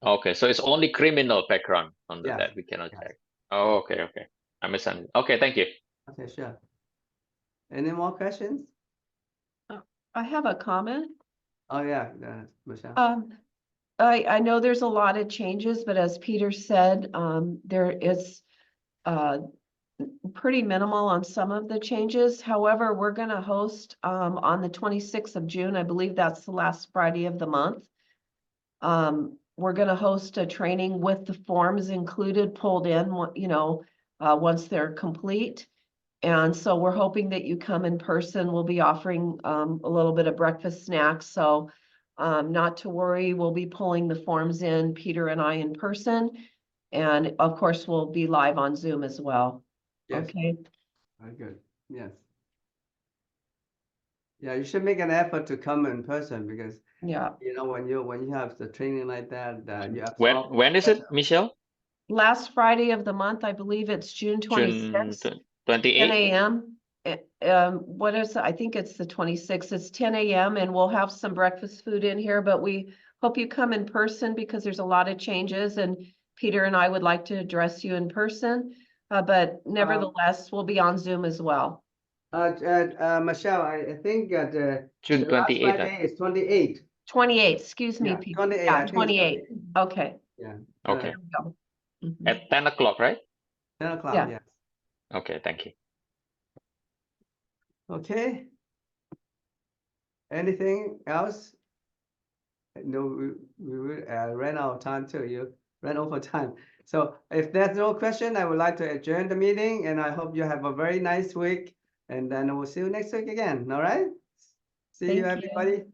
okay, so it's only criminal background under Yes. that we cannot Yes. check. Oh, okay. I misunderstood. Okay, thank you. Okay, sure. Any more questions? I have a comment. Oh yeah, Michelle. I know there's a lot of changes, but as Peter said, there is pretty minimal on some of the changes. However, we're gonna host on the 26th of June, I believe that's the last Friday of the month. We're gonna host a training with the forms included, pulled in, once they're complete. And so we're hoping that you come in person. We'll be offering a little bit of breakfast snacks. So not to worry, we'll be pulling the forms in, Peter and I in person. And of course, we'll be live on Zoom as well. Yes. Okay. Very good. Yes. Yeah, you should make an effort to come in person because Yeah. when you have the training like that, you absorb. When is it, Michelle? Last Friday of the month, I believe it's June 26th, 10 28th? a.m. What is it? I think it's the 26th. It's 10 a.m. and we'll have some breakfast food in here, but we hope you come in person because there's a lot of changes and Peter and I would like to address you in person. But nevertheless, we'll be on Zoom as well. Michelle, I think June the last 28th. Friday is 28. 28, excuse me, Yeah, Peter. 28. Yeah, I think it's 28. Okay. Yeah. Okay, Go. Mhm. at 10 o'clock, right? 10 o'clock, Yeah. yes. Okay, thank you. Okay. Anything else? No, we ran out of time too. You ran over time. So if there's no question, I would like to adjourn the meeting, and I hope you have a very nice week. And then we'll see you next week again. All right? See you, Thank you. everybody.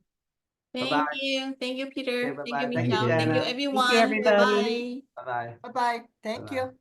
Bye-bye. Thank you, Peter. Okay, Thank you, bye-bye. Thank you, Michelle. Thank you, Jana. everyone. everybody. Bye-bye. Bye-bye. Bye-bye. Thank Bye-bye. you.